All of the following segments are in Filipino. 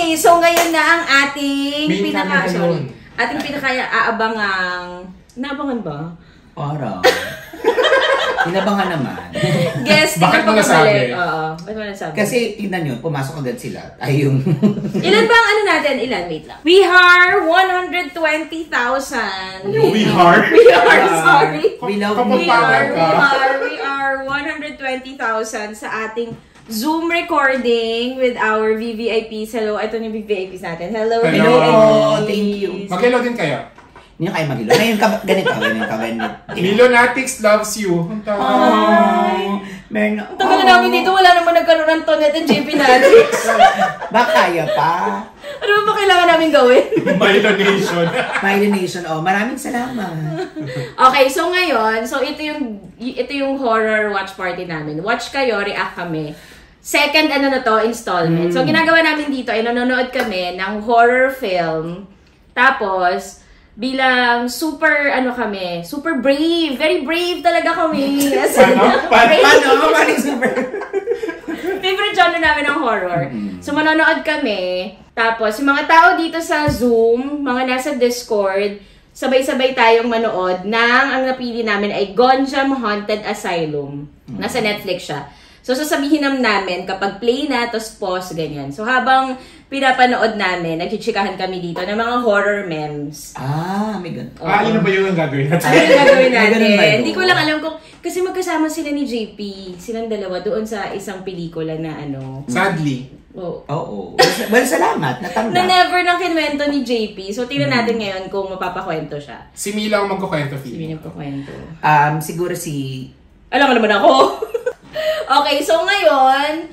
Okay, so ngayon na ang ating Main ating pinaka-aabangang... Naabangan ba? Parang. Inabangan naman. Guess, bakit mo nasabi? Oo, bakit mo nasabi? Kasi, tingnan nyo, pumasok agad sila. Ay, yung... Ilan ba ang ano natin? Ilan? Wait lang. We are 120,000. We are? We are, sorry. We love We are 120,000 sa ating Zoom recording with our VVIPs. Hello, ito yung VVIPs natin. Hello, Hello. Thank you. Mag-hello din kayo. Hindi kayo mag-ilo. Ngayon ka, ganito. Milonatics loves you. Ang tawa. Meron. Ang tagal na namin dito, wala naman nagkaroon ng Tonet and JP Natics. Baka kaya pa. Ano ba kailangan namin gawin? Milonation. Milonation. Oh, maraming salamat. Okay, so ngayon, ito yung horror watch party namin. Watch kayo, react kami. Second installment. So ginagawa namin dito ay nanonood kami ng horror film. Tapos bilang super brave, very brave talaga kami. Paano super? Favorite genre namin ng horror. So manonood kami. Tapos yung mga tao dito sa Zoom, mga nasa Discord, sabay-sabay tayong manood ang napili namin ay Gonjam Haunted Asylum. Nasa Netflix siya. So, sasabihin namin kapag play na, tapos pause, ganyan. So, habang pinapanood namin, nagchichikahan kami dito ng mga horror memes. May ganun. Yun ba yung gagawin natin? Ano yung gagawin natin? Hindi ko lang alam kung... Kasi magkasama sila ni JP, silang dalawa, doon sa isang pelikula na Sadly. Oo. Well, salamat. Natanggap. Na never nang kinwento ni JP. So, tingnan natin ngayon kung mapapakwento siya. Si Mila ang magkukwento, Si Mila magkukwento. Siguro si... Alam mo naman ako. Okay, so ngayon,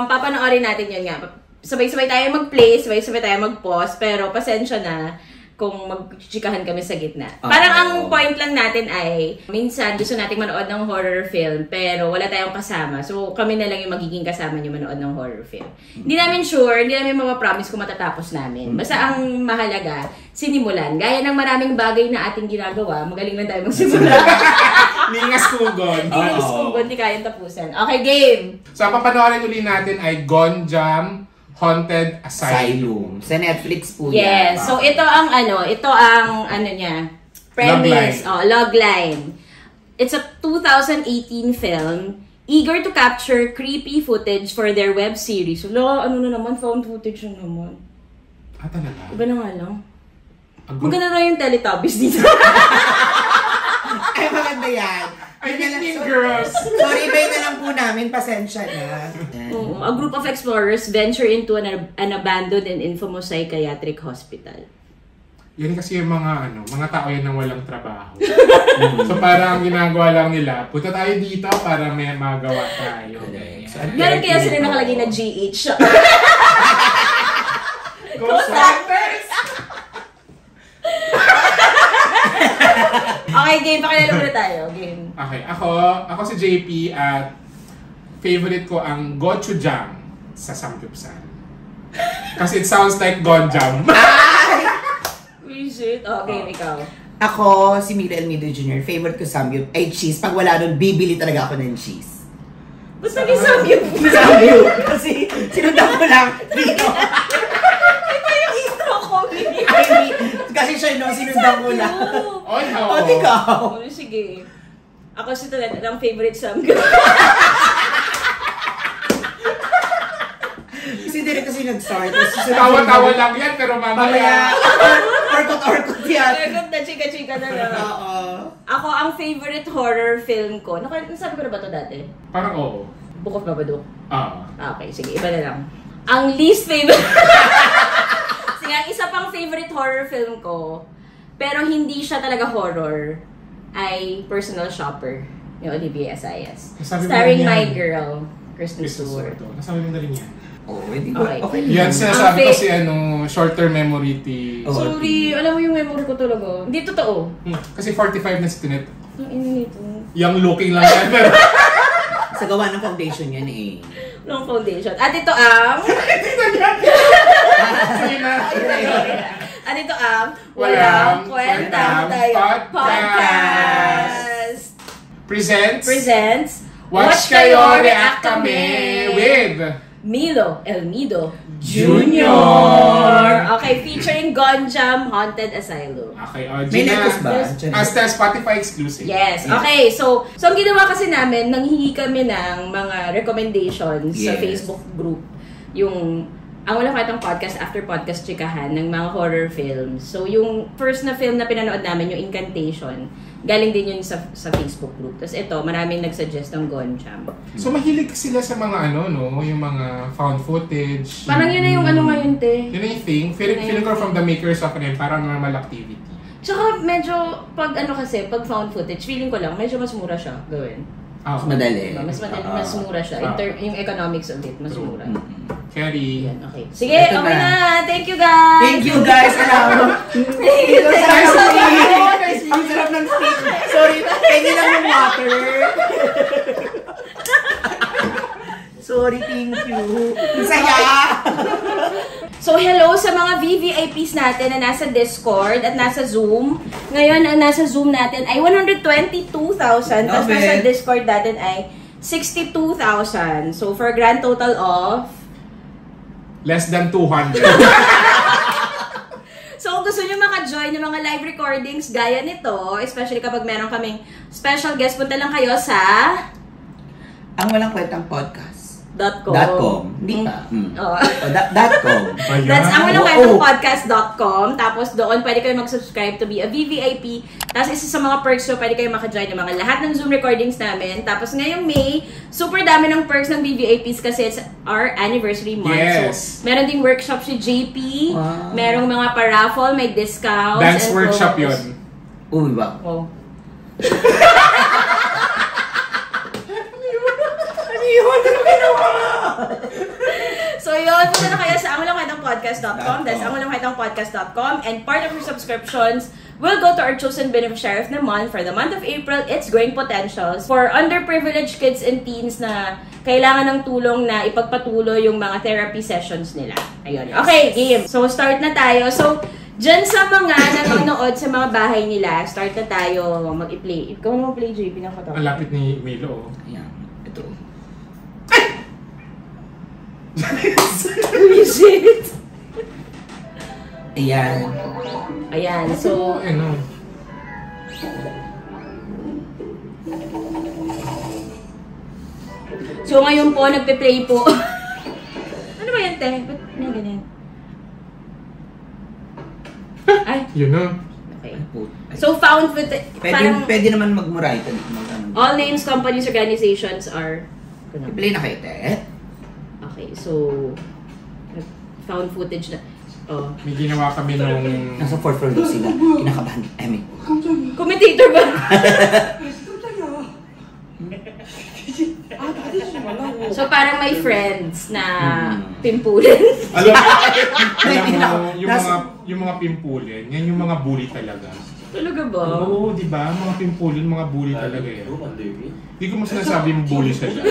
papanoorin natin yun nga. Sabay-sabay tayo mag-play, sabay-sabay tayo mag-pause, pero pasensya na kung magchikahan kami sa gitna. Parang ang point lang natin ay, minsan gusto nating manood ng horror film, pero wala tayong kasama. So, kami na lang yung magiging kasama niyo manood ng horror film. Hindi namin sure, hindi namin mapapromise kung matatapos namin. Basta ang mahalaga, sinimulan. Gaya ng maraming bagay na ating ginagawa, magaling lang tayo magsimula. Ningas kugon. Ningas kugon, di kayang tapusan. Okay, game! So, ang papanoorin uli natin ay Gonjam Haunted Asylum. Sa Netflix po yan. Yes. So, ito ang niya, premise. Logline. It's a 2018 film, eager to capture creepy footage for their web series. Wala, found footage na naman. Talaga? Iba na nga lang. Maganda na yung Teletubbies dito. Ay, maganda yan. I miss girls. Sorry, iba na lang po namin. Pasensya na. A group of explorers venture into an abandoned and infamous psychiatric hospital. Yan kasi yung mga tao yan na walang trabaho. So parang ang ginagawa lang nila, punta tayo dito para may magawa tayo. Meron kaya sila nakalagay na GH. Go Sappers! Okay, game. Pakilala muna tayo. Game. Okay, ako si JP at favorite ko ang gochujang sa samgyupsal. Kasi it sounds like gonjam. Shit. Okay, ikaw. Ako, si Mila Almeida Jr. Favorite ko samgyup ay cheese. Pag wala nun, bibili talaga ako ng cheese. Ba't naging samgyup? Samgyup. Kasi sinundan ko lang dito. Ito yung intro ko. Kasi siya yung sinundan ko lang. Oh, ikaw. Sige. Ako si Tonet, ang favorite samgyup. Kasi direct kasi nag-start. Tawa-tawa lang yan, pero mamaya. Orkot yan. Orkot na chika-chika na lang. Oo. Ako, ang favorite horror film ko, nasabi ko na ba ito dati? Parang oo. Book of Babadook? Okay, sige, iba na lang. Ang least favorite... Sige, ang isa pang favorite horror film ko, pero hindi siya talaga horror, ay Personal Shopper, ni Olivia Assayas. Starring my girl, Kristen Stewart. Nasabi mo na rin yan. Hindi ko. Okay. Yan, sinasabi kasi short-term memory. Sorry, alam mo yung memory ko talaga. Hindi totoo. Kasi 45 na si Tonet. Ang inito. Young looking lang yan, pero... Sa gawa ng foundation yan eh. Long foundation. At ito ang... Sige na. At ito ang... Walang Kwentang Tayo Podcast. Presents... Presents... Watch Kayo, React Kami with... Milo Elmido Jr. Okay, featuring Gonjam Haunted Asylum. Okay, May lettuce ba? Hasta Spotify exclusive. Yes. Okay, so ang ginawa kasi namin, nanghingi kami ng mga recommendations sa Facebook group. Yung ang Walang Kwentang Podcast After Podcast Chikahan ng mga horror films. So yung first na film na pinanood namin, yung Incantation, galing din yun sa Facebook group. Tapos ito, maraming nagsuggest ng Gonjam. So mahilig sila sa mga yung mga found footage. Parang yun na yung ngayon, te. Yun na yung thing. Feeling ko from the makers of Paranormal Activity. Tsaka medyo, pag pag found footage, feeling ko lang, medyo mas mura siya gawin. Mas madali. Mas mura siya. Yung economics of it, mas mura. Carry. Yan, okay. Sige, okay na. Thank you, guys! Thank you, guys! Ang sarap ng steak. Sorry, pengi lang ng water. Sorry, thank you. Saya! So, hello sa mga VVIPs natin na nasa Discord at nasa Zoom. Ngayon, ang nasa Zoom natin ay 122,000. Tapos nasa Discord natin ay 62,000. So, for a grand total of... Less than 200. So, kung gusto nyo maka-join ng mga live recordings gaya nito, especially kapag meron kaming special guest, punta lang kayo sa... Ang Walang Kwentang Podcast. .com. Hindi pa. Oh. .com. That's ang Walang Kwentang Podcast.com. Tapos doon, pwede kayo mag-subscribe to be a VVIP. Tapos isa sa mga perks nyo, pwede kayo maka-join ng mga lahat ng Zoom recordings namin. Tapos ngayong May, super dami ng perks ng VVIPs kasi it's our anniversary month. Yes. So, meron ding workshop si JP. Wow. Merong mga pa-raffle, may discounts. Dance workshop yun. Uy, ba? Oh. So yun, punta na kayo sa angwalangkwentangpodcast.com. That's angwalangkwentangpodcast.com. And part of your subscriptions will go to our chosen beneficiary of the month. For the month of April, it's Growing Potentials. For underprivileged kids and teens na kailangan ng tulong na ipagpatuloy yung mga therapy sessions nila. Ayun. Okay, game. So start na tayo. So, dyan sa mga nanonood sa mga bahay nila, start na tayo mag-i-play. Ikaw na mag-play, JP, ng katawa. Ang lapit ni Milo. Ayan. Ito. Shit! Ayan. Ayan, so... So ngayon po, nagpe-play po. Ano ba yan, te? Ba't na ganyan? Ay, Yun na. okay. So found footage, Pwede naman magmura ito. all names, companies, organizations are... I-play na kayo, te. Okay, so... Found footage na... Oh. May ginawa kami nung... Nasa 4th floor daw sila. Kinakabahan. I mean. Commentator ba? So parang may friends na pimpulan. Alam mo, yung mga pimpulin, yan yung mga bully talaga. Talaga ba? Oo, di ba? Mga pimpulin, mga bully talaga yan. Hindi ko mas sinasabi yung bully sila.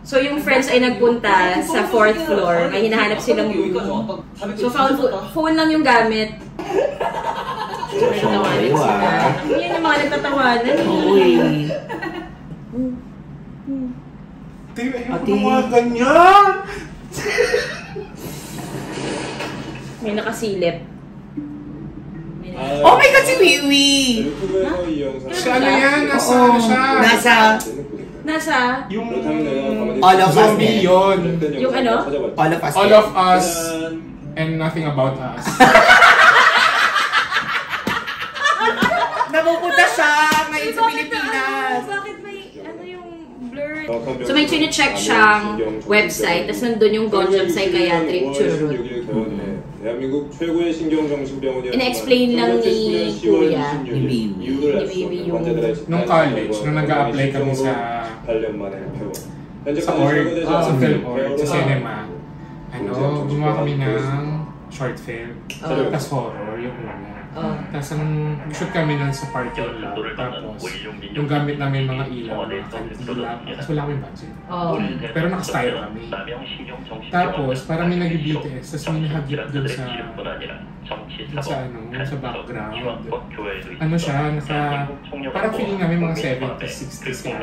So yung friends ay nagpunta sa 4th floor, may hinahanap silang room. So phone lang yung gamit. Nagtatawanan sila. Yan yung mga nagtatawanan. Uy. Ate, mga ganyan! May nakasilip. Oh my God, si Wiwi! Si ano yan? Nasa ano siya? Nasa? Yung All of Us zombie yun. Yung ano? All of Us. All of Us and Nothing About Us. Napupunta siya ngayon sa Pilipinas. Bakit may ano yung blurred? So may chine-check siyang website, tapos nandun yung Gonjam Psychiatric Churut. 대한민국 최고의 신경정신병원이었던 In-explain lang ni Kuya. Ni Bibi yung... Nung college, nung nag-a-apply kami sa 8년 만에 퇴원. sa org, sa film org, sa cinema, gumawa kami ng short film. Tapos horror, yung una. Tapos shoot kami nun sa party lot. Tapos yung gamit namin mga ilaw, mga kandila. Tapos wala kaming budget. Pero naka-style kami. Tapos parang may nag-BTS. Tapos may nahagip dun sa background. Ano siya, parang feeling namin mga 70s, 60s kaya.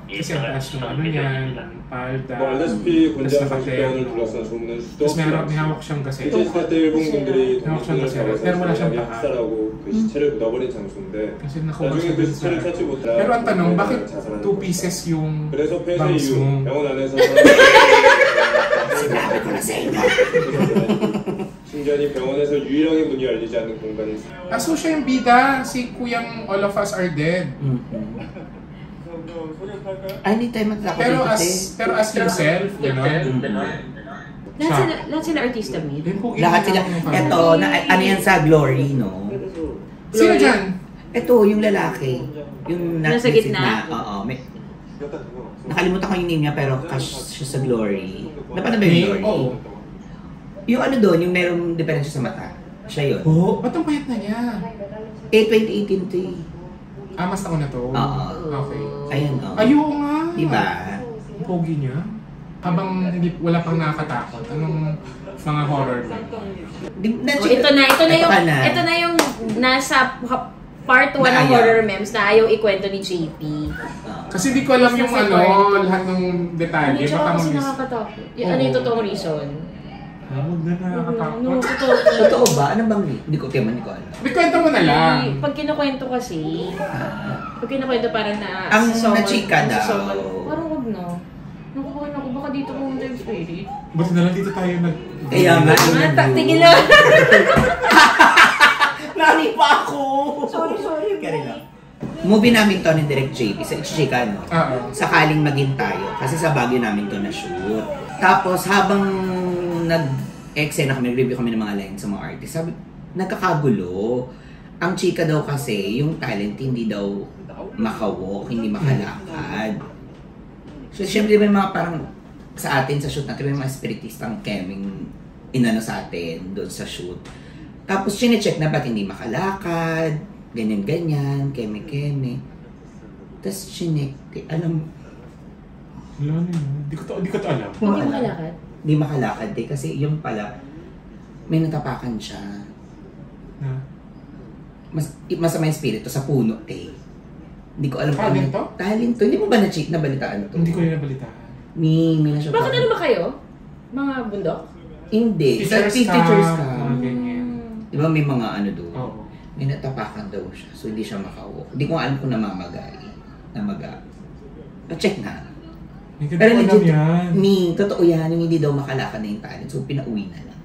Kasi ang taas ng ano niyan, palda. 뭐 알다시피 군장 40대원을 둘러싼 소문은 tapos 수도 may hawak siyang kasi. G4때 일본 군들이 hawak siyang kasi. Pero wala siyang baka. 학살하고 그 시체를 묻어버린 장소인데 Kasi nakuha 나중에 siya 그 dun sa... 시체를 찾지 못하라 Pero ang tanong, bakit 자살하는 2 거죠. pieces yung 그래서 폐쇄 bangs 이후 mo? 병원 안에서 Sinabi ko na sa inyo. 신기하니 병원에서 유일하게 문이 열리지 않는 공간이 있습니다. So siya yung bida, si Kuyang All of Us Are Dead. Anytime matakot Pero as himself, gano'n. Lahat sila artista, Mid. Lahat sila. Ito, ano yan sa Glory, no? Sino dyan? Ito, yung lalaki. Yung nasa gitna? Oo. Nakalimutan ko yung name niya, pero cash siya sa Glory. Napanood ba yung Glory? Oo. Yung ano doon, yung merong diferensya sa mata. Siya yun. Oo, ba't ang payat na niya? 2018 to eh. Mas ako na to? Oo. Okay. Ayun, oo. Ayoko nga. Diba? Pogi niya. Habang wala pang nakakatakot, anong mga horror ba? Ito na yung nasa part 1 ng horror memes na ayaw ikwento ni JP. Kasi di ko alam yung lahat ng detalye. Hindi siya Baka kasi mag-miss. nakakatakot. Ano yung totoong reason? Huwag na nakakatakot. Totoo ba? Ano bang hindi ko alam. Bikwento mo na lang. Pag kinukwento kasi, parang na... Ang na-chika daw. Parang huwag na. Nakukuha ako, baka dito pumunta yung spirit. Buti na lang dito tayo Kaya nga. Tigil lang. Naripa ako! Sorry. Kaya lang. Movie namin to ni Direct JP sa Chika, no? Sakaling maging tayo. Kasi sa Baguio namin to na-shoot. Tapos habang nag-eksena kami, nag-review kami ng mga lines sa mga artist, sabi, nagkakagulo. Ang chika daw kasi, yung talent hindi daw makawalk, hindi makalakad. So, syempre, may mga parang sa atin sa shoot natin, may mga spiritistang keming inano sa atin doon sa shoot. Tapos, chinecheck na ba't hindi makalakad, ganyan-ganyan, keme-keme. Tapos, alam, wala na yun. Di ko to alam. Hindi makalakad? Hindi makalakad kasi yung pala, may natapakan siya. Masama yung spirito sa puno, Hindi ko alam Talent to? Talent to. Hindi mo ba nabalitaan to? Hindi ko rin nabalitaan. May na siya. Bakit ano ba kayo? Mga bundok? Hindi. Sa teachers ka. Di ba may mga ano doon? Oo. May natapakan daw siya. So hindi siya makawalk. Hindi ko alam kung namamagay. Pa-check na. Pero legit yan. Totoo yan. Yung hindi daw makalakad na yung talent. So pinauwi na lang.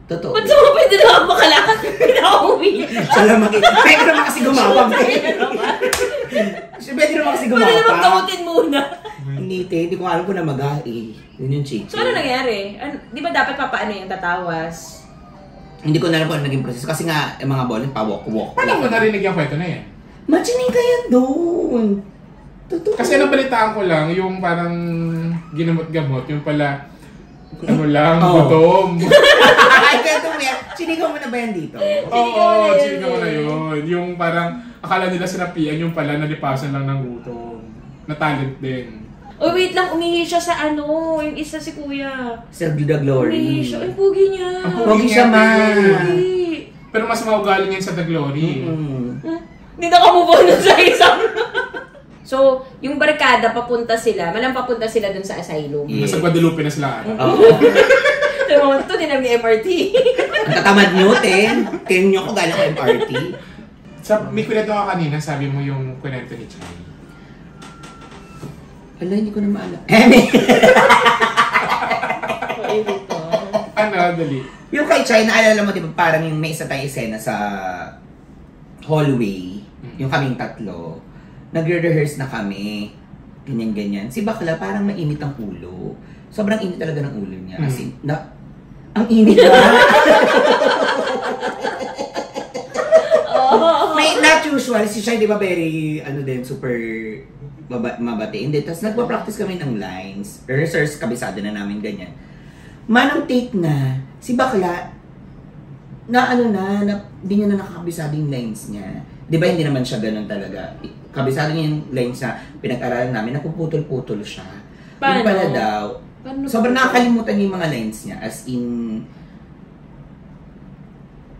Totoo. Ba't mo pwede na makalakad? Pinauwi. Siya makita. Pwede naman kasi gumapang. Pwede naman kasi gumapang. Pwede naman gamutin muna. Hindi ko alam kung namagay. Yun yung chick. So ano nangyari? Di ba dapat papaano yung tatawas? Hindi ko na alam kung ano naging proseso. Kasi nga, yung mga ballon, pa-walk-walk. Paano mo narinig yung kwento na yan? Machinig ka yan doon. Totoo. Kasi nabalitaan ko lang, yung parang ginamot-gamot, yung pala, gutom. Ay, ganito mo yan. Sinigaw mo na ba yan dito? Oo, sinigaw mo na yun. Yung parang, akala nila sinapian, yung pala nalipasan lang ng gutom. Na talent din. Oh, wait lang, umihi siya sa yung isa si Kuya. Sa The Glory. Umihi siya. Ang pugi niya. Pogi siya, man. Pero mas maugaling yan sa The Glory. Hindi na kamubon sa isang. So, yung barkada, papunta sila dun sa asylum. Yeah. Nasa Guadalupe na sila. Sa moment to, dinam ni MRT. Ang tatamad nyo, Kayo nyo ko galang ko MRT. May kwento ka kanina, sabi mo yung kwento ni Chay. Hala, hindi ko na maalala. Ano, dali. Yung kay Chay, naalala mo, di ba, parang yung may isa tayong eksena sa hallway, yung kaming tatlo, nagre-rehearse na kami, ganyan-ganyan. Si Bakla, parang mainit ang ulo. Sobrang init talaga ng ulo niya. As in, ang init na. May not usual. Si Chay, di ba, very, super mabati. Hindi, tapos nagpa-practice kami ng lines. Rehearsals, kabisado na namin, ganyan. Manang take na, si Bakla, hindi niya na nakakabisado yung lines niya. Di ba hindi naman siya ganun talaga? Kabisado niya yung lines na pinag-aralan namin, napuputol-putol siya. Paano? Yung pala daw, sobrang nakakalimutan niya yung mga lines niya. As in,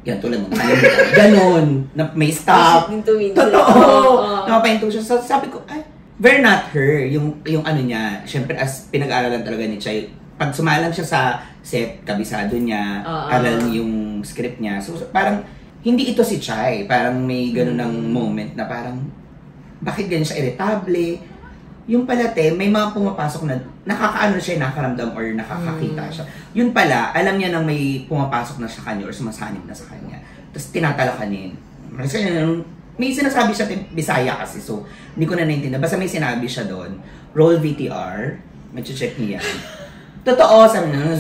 yan tulad mo, nakalimutan. Ganon, na may stop. Totoo! Nakapahinto siya. So, sabi ko, ay, very not her. Yung ano niya, syempre as pinag-aralan talaga ni Chay, pag sumalang siya sa set, kabisado niya, aral yung script niya. So, parang, hindi ito si Chay. Parang may gano'n ng moment na parang, bakit ganyan siya irritable? Yung pala, may mga pumapasok na nakakaano siya, nakaramdam or nakakakita siya. Yun pala, alam niya na may pumapasok na sa kanya or sumasanib na sa kanya. Tapos tinatalakanin. Kasi may sinasabi siya, Bisaya kasi, so hindi ko na naintindihan. Basta may sinabi siya doon, roll VTR, mag-check niya yan. Totoo, sabi niya,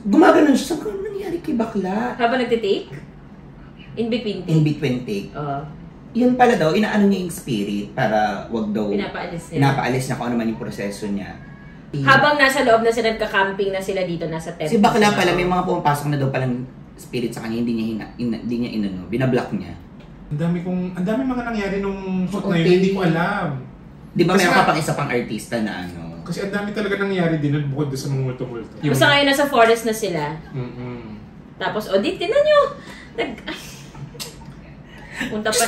gumaganon siya. Sabi ko, ano nangyari kay bakla? Habang nagtitake? In between take? In between take. Yun pala daw, inaano niya yung spirit para wag daw pinapaalis niya kung ano man yung proseso niya. Habang nasa loob na sila, nagka-camping na sila dito, nasa tent. Si bakla pala, may mga pumapasok na daw palang spirit sa kanya, hindi niya inano, binablock niya. Ang dami mga nangyari nung shoot na yun, hindi ko alam. Di ba meron ka pang isa pang artista na ano? Kasi ang dami talaga nangyari din bukod doon sa mga multo-multo. Basta ngayon nasa forest na sila. Tapos, tinan nyo! Punta pa.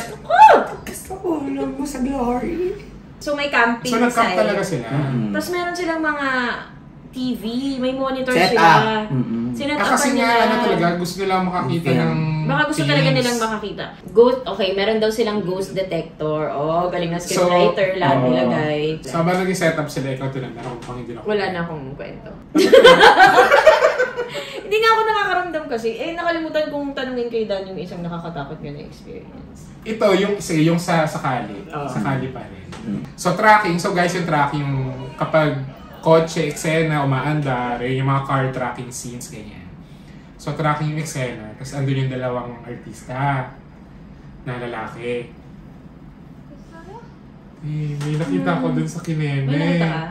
Gusto ko lang mo sa glory. So may camping side. So nag-camp talaga sila. Tapos meron silang mga TV, may monitor set sila. Kasi nga talaga, gusto nila makakita ng baka gusto talaga nilang makakita. Okay, meron daw silang ghost detector. Galing na scriptwriter, lahat nilagay. So habang nag-setup sila, ikaw tinanda na kung hindi na. Wala na akong kwento. Hindi nga ako nakakaramdam kasi. Nakalimutan kong tanungin kay Dan yung isang nakakatakot nga na experience. Ito, yung sa sakali. Sakali pa rin. So tracking, guys, yung tracking, kapag kotse, eksena, umaandar, yung mga car tracking scenes, ganyan. So tracking yung eksena, tapos andun yung dalawang artista na lalaki. May nakita ko dun sa kineme. May nakita ka?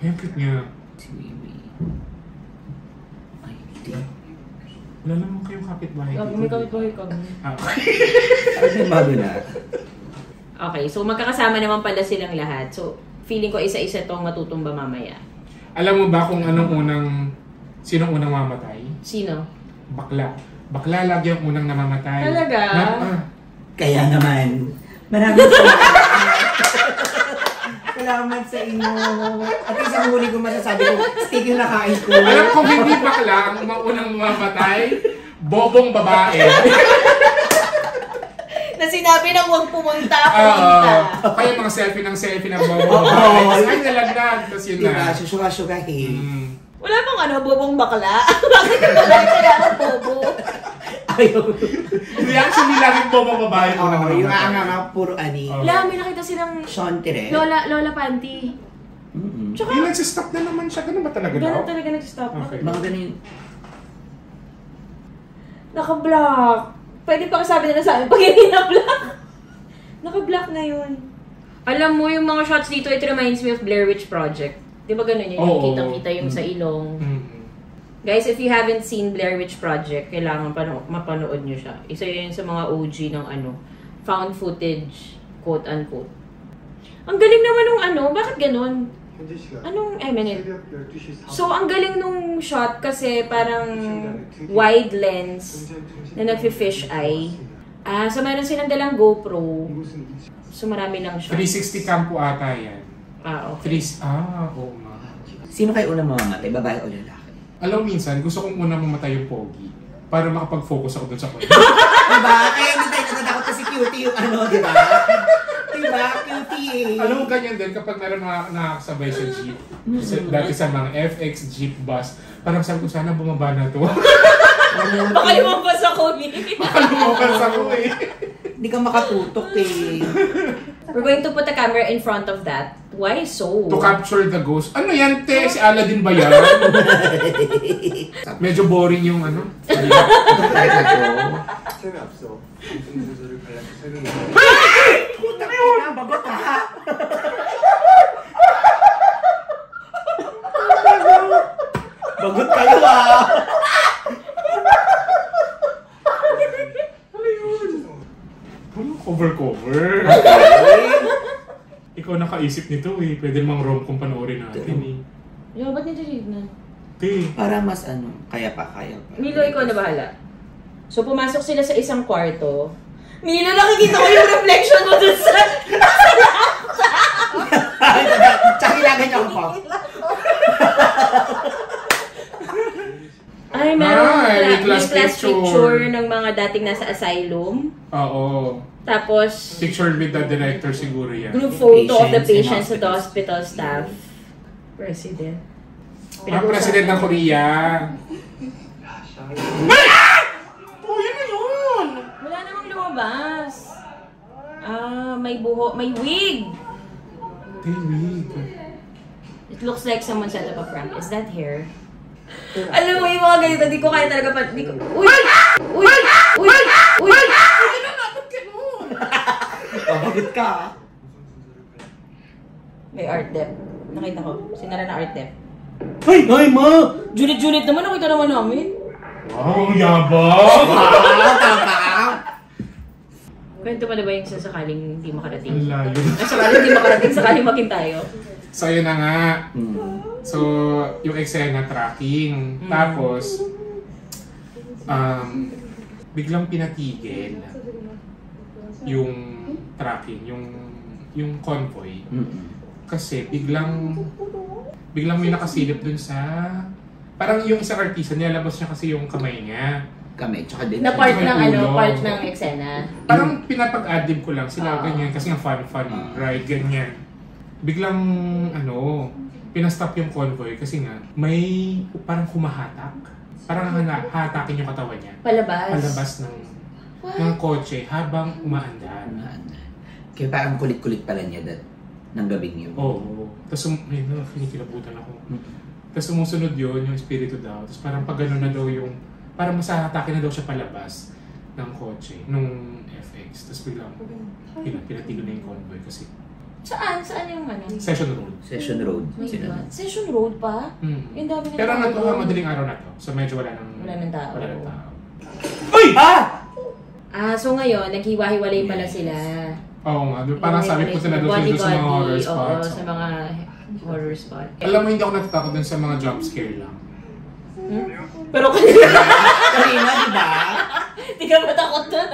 Ang cute niya. Ay, hindi. Wala naman kayong kapitbahay dito. May kapitbahay ka. Okay. Bago na. Okay, so magkakasama naman pala silang lahat. So, feeling ko isa-isa tong matutumba mamaya. Alam mo ba kung sinong unang mamatay? Sino? Bakla. Bakla lagi ang unang namamatay. Talaga? Kaya naman, maraming salamat sa inyo. At isang huli ko masasabi ko, steak yung nakain ko. Alam ko hindi bakla ang unang mamamatay, bobong babae. Na sinabi na huwag pumunta, pumunta. Kaya mga selfie ng bobong babae. Ay, nalaglag. Tapos yun na. Susuga-sugahin. Wala bang bobong bakla? Bakit yung bakla kailangan bobo? Ayaw. Reaction nila yung bobong babae. Yung nga, puro ani. Wala, may nakita silang Sean Tere. Lola Panty. Tsaka, yung nagsistop na naman siya. Ganun ba talaga daw? Ganun talaga nagsistop. Okay. Mga ganun. Naka-block. Pwede pa kasabi nila sa amin pag hindi na-block. Naka-block na yun. Alam mo, yung mga shots dito, it reminds me of Blair Witch Project. Di ba ganun yun? Yung kitang-kita yung sa ilong. Guys, if you haven't seen Blair Witch Project, kailangan mapanood nyo siya. Isa yun sa mga OG ng found footage, quote-unquote. Ang galing naman nung bakit ganun? Anong minute? So, ang galing nung shot kasi parang wide lens na nagfi-fish eye. So meron silang dalang GoPro. So marami lang shots. 360 cam po ata yan. Okay. Oo nga. Sino kayo unang mamamatay? Babae o lalaki? Alam mo minsan, gusto kong unang mamatay yung pogi. Para makapag-focus ako dun sa kwento. Diba? Kaya hindi tayo natatakot kasi cutie yung diba? Diba? Cutie. Alam mo ganyan din kapag meron nakakasabay sa jeep. Dati sa mga FX, jeep, bus. Parang sabi ko, sana bumaba na to. Baka lumabas ako Baka lumabas ako eh. Hindi ka makatutok eh. We're going to put a camera in front of that. Why so? To capture the ghost. Ano yan, te? Si Aladdin ba yan? Medyo boring yung 재미없어. 무슨 구조를 관련해서 설명해. Puta ka na, bagot ha! Bagot kayo Cover. Ikaw nakaisip nito eh. Pwede namang rom-com panoorin natin eh. Yo, ba't nito na? Para mas kaya pa. Milo, ikaw na bahala. So, pumasok sila sa isang kwarto. Milo, nakikita ko yung reflection mo dun sa... Tsaka ilagan niyo ako. Ay, meron class picture ng mga dating nasa asylum. Oo. Tapos... Picture with the director siguro yan. Group photo of the patients at the hospital staff. President. President ng Korea. Oh, yun na yun! Wala namang lumabas. May buho, may wig! Wig. It looks like someone set up a prank. Is that hair? Alam mo, yung mga ganito, di ko kaya talaga pa... Uy! Uy! Uy! Uy! Bakit ka? May art dep. Nakita ko. Sinara na art dep. Ay, ma! Junit-junit naman. Nakita naman namin. Wow, yabang! Tama! Kwento pa na ba yung sakaling hindi makarating? Ang layo. Sakaling hindi makarating, sakaling maging tayo. So, yun na nga. So, yung eksena tracking. Tapos, biglang pinatigil yung tracking, yung convoy. Kasi biglang may nakasilip dun sa... Parang yung isang artista, nilalabas niya kasi yung kamay niya. Kami, tsaka din. Na part ng part ng eksena. Parang pinapag-addib ko lang sila ganyan kasi ang fun, right? Ganyan. Biglang, pinastop yung convoy kasi nga, may parang humahatak. Parang hatakin yung katawan niya. Palabas ng kotse habang umaandar. Kaya parang kulit-kulit pala niya ng gabing yun. Oo. Tapos, kinikilabutan ako. Tapos sumusunod yun, yung espiritu daw. Tapos parang pag gano'n na daw yung, parang masahatakin na daw siya palabas ng kotse, nung FX. Tapos biglang, pinatigil na yung convoy kasi. Saan yung Session Road. Session Road. Session Road pa? Yung dami na pero madaling araw na to. So medyo wala ng tao. Uy! So ngayon, naghiwa-hiwalay pala sila. Oo nga. Parang sabi ko sila doon sa mga horror spots. Oo, sa mga horror spot. Alam mo, hindi ako natatakot dun sa mga jump scare lang. Pero kanina, di ba? di ka matakot doon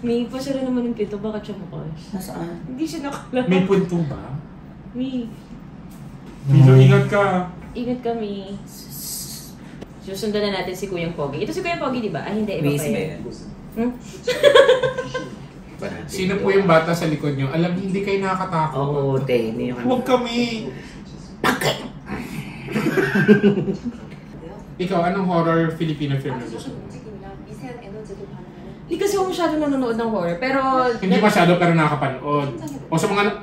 May pasira naman yung pito, bakit siya bukas? Nasaan? Hindi siya nakalala. May punto ba? May. Milo, ingat ka. Ingat kami. Susundan na natin si Kuyang Pogi. Ito si Kuyang Pogi, di ba? Ay, hindi. Iba pa yun. Sino po yung bata sa likod nyo? Alam, hindi kayo nakakatakot. Oo, hindi yung Huwag kami. Ikaw, anong horror Filipino film na gusto mo? Hindi kasi ako masyado nanonood ng horror, pero... Hindi masyado pero nakakapanood. O sa mga...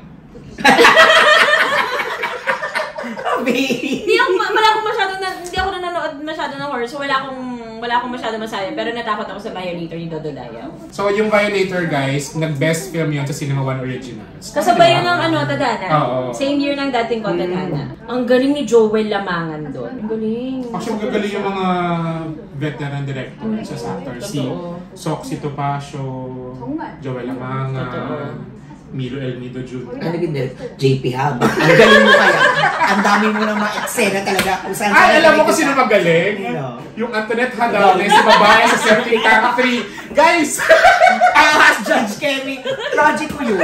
Hindi ako nanonood masyado ng horror, so wala akong masyado masabi, pero natakot ako sa Violator ni Dodo Dayaw. So yung Violator, guys, nag-best film yun sa Cinema One Originals. Kasabay yun ng Tadhana. Oo. Same year ng dating ko, Tadhana. Ang galing ni Joel Lamangan doon. Ang galing. Actually, magagaling yung mga veteran directors sa actors. Si Soxy Topacio, Joel Lamangan, Milo Elmido Jr. Ano din JP Haba. Ang galing mo kaya. Ang dami mo ng mga eksena talaga. Ay, alam mo kung sino magaling? Yung Antoinette Hadaones, si babae sa Septic Tank 3. Guys! As Judge Kemi. Project ko yun.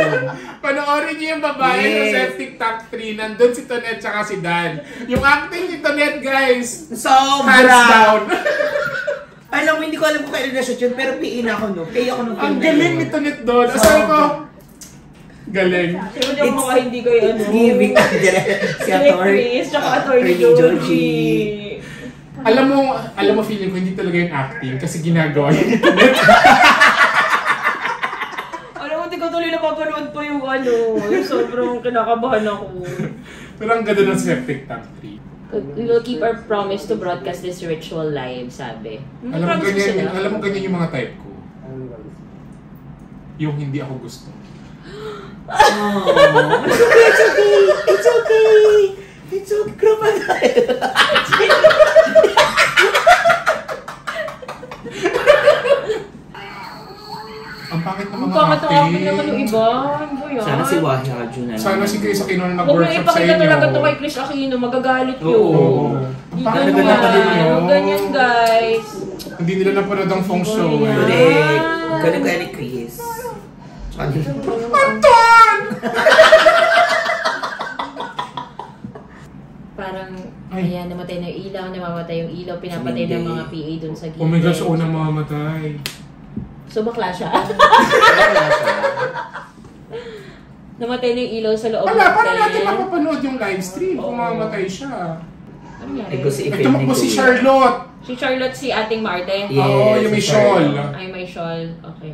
Panoorin niyo yung babae sa Septic Tank 3. Nandun si Tonette tsaka si Dan. Yung acting ni Tonette, guys. Sobra! Hands down. Alam mo, hindi ko alam kung kailan na-shoot yun, pero PA na ako, no? PA ako nung film Ang galing ni Tonette doon. Asabi ko, galing. Pero yung mga hindi ko yun. Giving si Atty. Tsaka Atty. Georgie. Alam mo, feeling ko hindi talaga yung acting kasi ginagawa yun ni Tonette. Alam mo, hindi ko tuloy napapanood pa yung yung sobrang kinakabahan ako. Pero ang ganda ng Septic Tank 3. We will keep our promise to broadcast this ritual live, sabi. Alam mo ganyan yung mga type ko. Yung hindi ako gusto. Oh, it's okay. It's okay. It's okay. Crocodile. Ang pangit na mga Pangit acting. naman yung iba. Ano ba yan? Sana si Wahi Haju na lang. Sana si Chris Aquino na Huwag mo nag-workshop sa ipakita inyo. talaga ito kay Chris Aquino. Magagalit yun. Oo. Ang Hindi pangit ganyan. na pa din yun. Ganyan, guys. Hindi nila napanood ang feng shui. Correct. Galing kaya ni Chris. Tsaka ni... Parang, Ay. ayan, namatay na yung ilaw, namamatay yung ilaw, pinapatay ng mga PA dun sa gilid. Oh my gosh, unang mamamatay. So, bakla siya. Namatay na yung ilaw sa loob Wala, ng paano natin tent. mapapanood yung live stream kung mamamatay siya? Ano nangyari? Ikaw si Ay, tumakbo si Charlotte. Si Charlotte, si ating Marte. Yes, Oo, yung may si shawl. Charlotte. Ay, may shawl. Okay.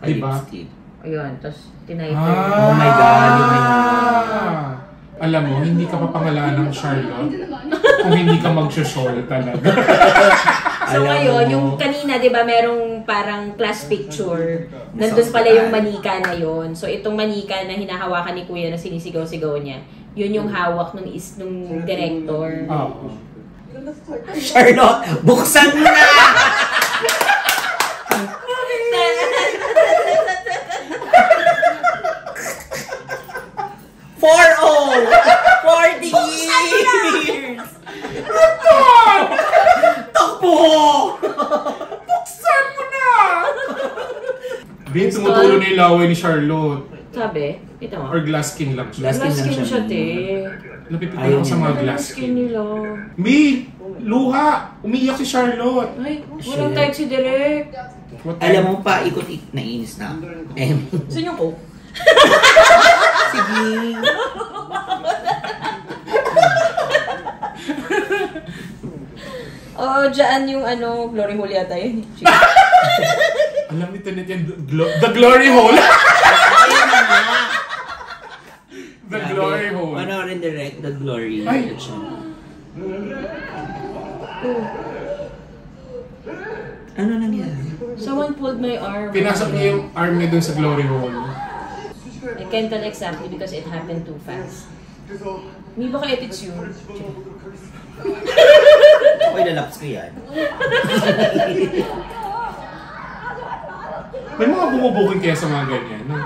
Diba? Naka-lipstick. Ayun, tapos tinay Oh my God, yung may... Alam mo, hindi ka papangalan ng Charlotte kung hindi ka mag-shawl talaga. So Alam ngayon, mo. yung kanina, di ba, merong parang class picture. Nandun pala yung manika na yon. So itong manika na hinahawakan ni Kuya na sinisigaw-sigaw niya, yun yung hawak nung director. Oo. Charlotte, buksan mo na! 40 years! Takbo! Buksan mo na! Bin, tumutulo na yung laway ni Charlotte. Sabi, ito mo. Or glass skin lang siya. Glass Glass skin lang siya, siya. te. Napipigil Ayaw ako sa niya. mga glass Skin skin. nila. Mi! Luha! Umiiyak si Charlotte. Ay, walang Shit. type si Direk. What Alam mo pa, ikot-ikot na inis na. Saan yung Coke? Sige. Oo, dyan yung ano, Glory Hole yata yun. Alam nito na yan, The Glory Hole. The Glory Hole. Panoorin direct, The Glory. Ay. Ano nangyari? Someone pulled my arm. Pinasok niya yung arm niya dun sa Glory Hole. I can't tell exactly because it happened too fast. May baka edits yun. Okay, lalaps ko yan. May mga bumubuking kaya sa mga ganyan, no?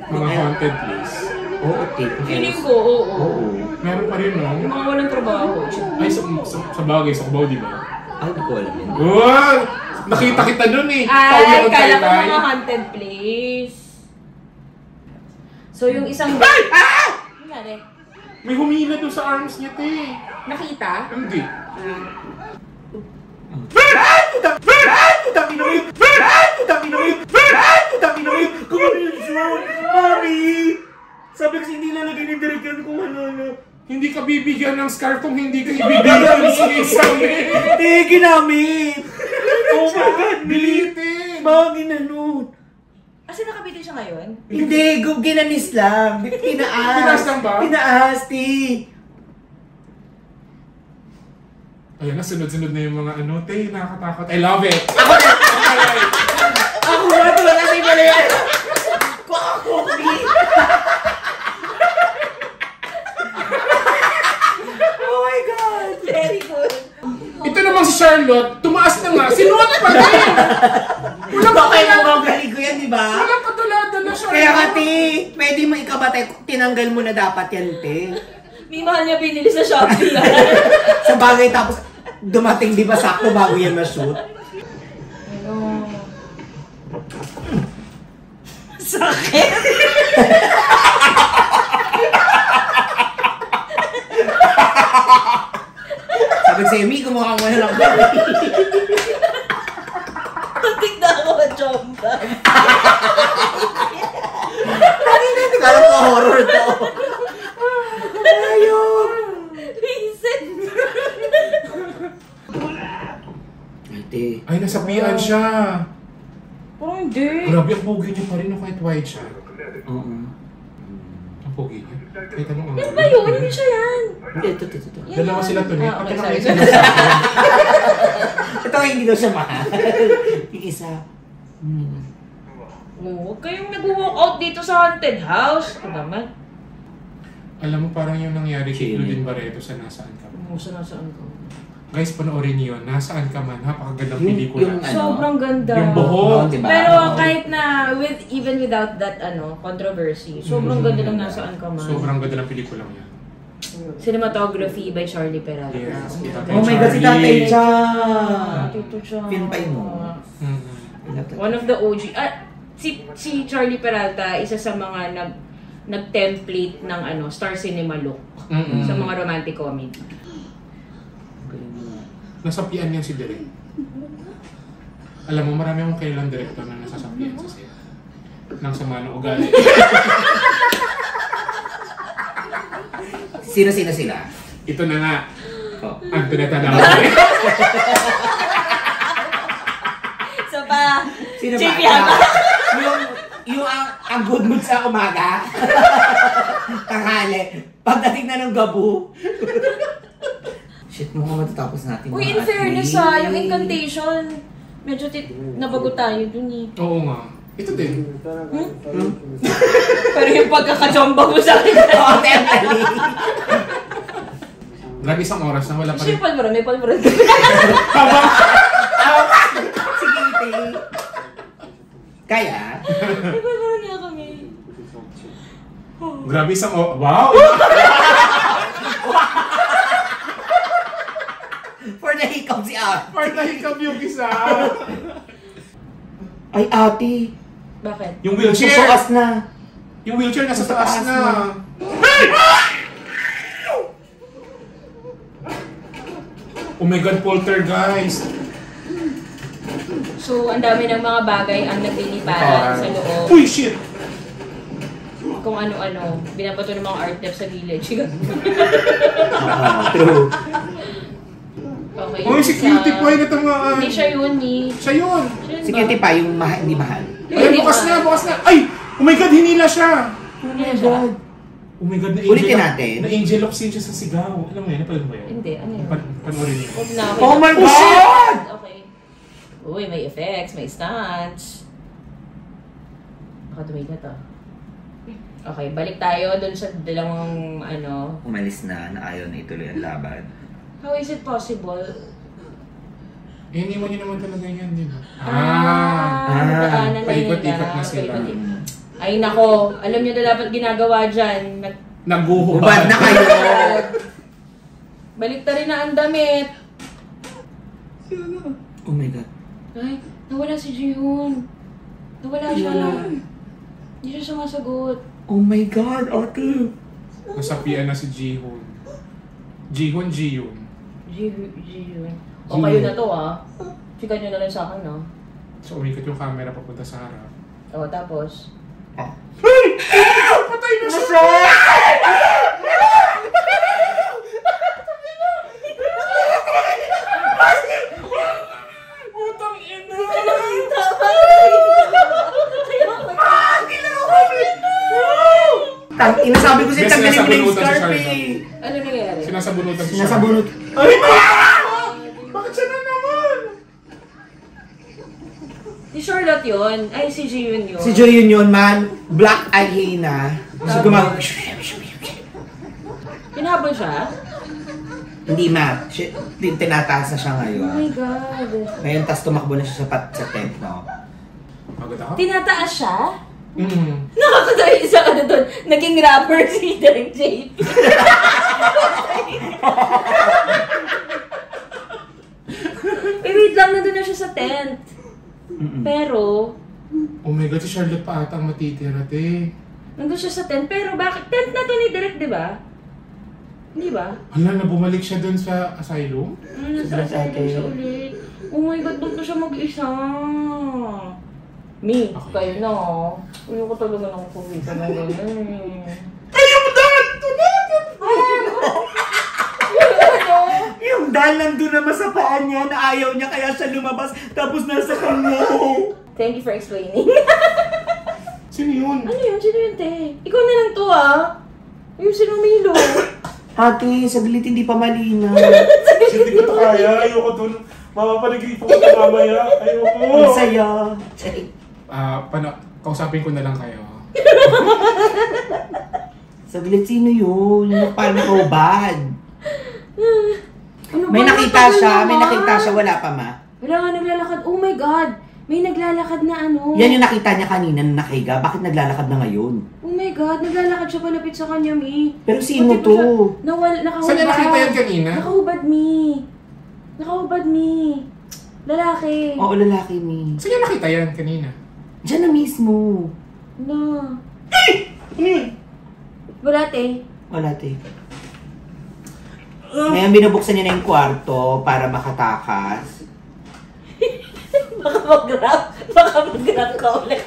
Mga haunted place. Oo, tape. Feeling ko, oo. Oo. Meron pa rin, no? Yung mga walang trabaho. Ay, sa bagay, sa Cubao, di ba? Ay, hindi ko alam yun. Wow! Nakita kita dun eh. Ay, kala ko mga haunted place. So, yung isang... Ay! Ah! Nangyari? May humila dun sa arms niya, te. Nakita? Hindi. Sabi kasi hindi lalagay ni Director kung ano. Hindi ka bibigyan ng scarf kung hindi ka ibibigyan ng sisami. Hindi, ginamit! Oh my God, Bilitin! Mga ginanod. Kasi nakabitin siya ngayon? Hindi, ginanis lang. Pinaas. Pinaas lang ba? Pinaas, ti. Ayan na, sunod-sunod na yung mga ano, te, nakakatakot. I love it! Ako nga, wala sa iba na yan. Kukakoki. Oh my God. Very good. Ito naman si Charlotte, tumaas na nga, sinuot pa rin! Baka yung mga galing ko yan, di ba? Walang katulada na Charlotte! Kaya nga, ti, pwede mo ikabatay, tinanggal mo na dapat yan, te. May mahal niya binili sa Shopee. Sa bagay, tapos dumating, di ba, sakto bago yan na-shoot? Ano? Sakit! Sabi ko sa'yo, Mi, kumuha mo na lang. Tatik na ako ang chomba. Hindi ko alam ko horror to. Ayun. Reason. Ay, te. Ay, nasapian siya! Parang hindi. Grabe, ang pogi niya pa rin no, kahit white siya. Oo. Ang pogi niya. Kahit anong ang Yan ba yun? Hindi siya yan. Hindi, ito. Yan Dalawa yan. sila to, eh. Ah, okay, Pati sorry. nakita sila sa akin. Ito nga hindi daw siya mahal. Yung isa. Huwag kayong nag-walk out dito sa haunted house. Ito naman. Alam mo, parang yung nangyari kay Claudine Barreto sa Nasaan Ka Man. Sa Nasaan Ka Man. Guys, panoorin niyo yun. Nasaan Ka Man. Napakagandang pelikula. Sobrang ganda. Yung buhok. Diba? Pero kahit na, even without that controversy, sobrang ganda ng Nasaan Ka Man. Sobrang ganda ng pelikulang yan. Cinematography by Charlie Peralta. Yes. Oh my God, si Tatay Cha! Tito Cha. Film pa yun mo. One of the OG. Si Charlie Peralta, isa sa mga nag-template ng Star Cinema look sa mga romantic comedy. Nasapian yan si Direk. Alam mo, marami akong kailang director na nasasapian sa set. Nang sama ng ugali. Sino sila? Ito na nga. Oh. Antoneta na So pa, Sino JP ba? Hapa. yung ang good mood sa umaga. Tanghali. Pagdating na ng gabu. Shit, mukhang matatapos natin. Uy, in fairness yung incantation, medyo nabago tayo dun eh. Oo nga. Ito din. Pero yung pagkakachomba mo sa akin. Oo, definitely. Grabe isang oras na wala pa Kasi rin. may palmaran. Sige, ite. Kaya? May palmaran niya kami. Grabe isang oras. Wow! For the hiccup si Ate. Part na hikap yung isa. Ay, Ate. Bakit? Yung wheelchair. Susukas na. Yung wheelchair nasa taas na. Oh my God, poltergeist. So, ang dami ng mga bagay ang nagliliparan sa loob. Uy, shit! Kung ano-ano. Binabato ng mga art lab sa village. True. Okay. Uy, si Cutie Pie na tamaan. Hindi siya yun eh. Siya yun. Si Cutie Pie, yung hindi mahal. Ay, bukas na. Ay! Oh my God, hinila siya. Oh my God. Oh my God, na Ulitin angel. natin. Na angel of sin siya sa sigaw. Alam mo yan, napanood mo yun? Hindi, ano yun? Panoorin niyo. Huwag na. Oh my God! Okay. Uy, may effects, may stunts. Baka tumig na to. Okay, balik tayo dun sa dalawang Umalis na ayaw na ituloy ang laban. How is it possible? Iniwan niyo naman talaga yan, di ba? Nadaanan na paikot-ikot na sila. Paikot-ikot. Ay nako, alam niyo na dapat ginagawa dyan. Naguhubad. Hubad na kayo! Balik ta rin na ang damit. Oh my God. Ay, nawala si Jihun. Nawala siya. Hindi siya sumasagot. Oh my God, Ate! Nasapian na si Jihun. Jihun. Jihun. O kayo na to Chika nyo na lang sa akin So umikot yung camera papunta sa harap. O tapos. Patay na siya! Putang ina! Inasabi ko siya Yes, tanggalin mo na yung sinasabunutan si scarf Sharna. eh. Ano nangyayari? Sinasabunutan si Sinasabunot. Ay! Bakit siya na naman? Si Charlotte yun. Ay, si Jihun yun. Si Joyun yun, man. Black eye hyena. So gumag... Hinahabol siya? Hindi ma. Tinataas na siya Oh ngayon. my God. Ngayon, tas tumakbo na siya sa tent, no? Pagod ako? Tinataas siya? Mm-hmm. Nakakatawa yung isa doon. Naging rapper si Direk JP. Wait lang, nandun na siya sa tent. Pero, Oh my God, si Charlotte pa ata ang matitira, te. nandun siya sa tent. Pero bakit? Tent na to ni Direk, di ba? Hindi ba? Hala, na bumalik siya dun sa asylum? Nasa asylum siya ulit. Oh my God, doon na siya mag-isa. Me, kayo na Ayoko talaga ng kumita ng gano'n. Ayun, dad! Tunatin! Yung dahil nandun naman sa paan niya na ayaw niya kaya siya lumabas tapos nasa kanya. Thank you for explaining. Sino yun? Ano yun? Sino yun, te? Ikaw na lang to, Yung sinumilo. Ate, saglit hindi pa malinaw. Hindi ko to kaya. Ayoko dun. Mapapanagrip ko na mamaya. Ayoko. Ang saya. Kausapin ko na lang kayo. Saglit, sino yun? Yung parang nakahubad. Ano May ba? nakita siya, Naman? wala pa ma. Wala nga naglalakad. Oh my God! May naglalakad na ano. Yan yung nakita niya kanina na nakahiga. Bakit naglalakad na ngayon? Oh my God, naglalakad siya palapit sa kanya, Mi. Pero sino Pati to? Nakahubad. Saan niya nakita yan kanina? Nakahubad, Mi. Nakahubad, Mi. Lalaki. Oo, lalaki ni. Saan niya nakita yan kanina? Diyan na mismo. No. Wala, te. Wala, te. Ngayon binubuksan niya na yung kwarto para makatakas. Baka mag-grab ka ulit.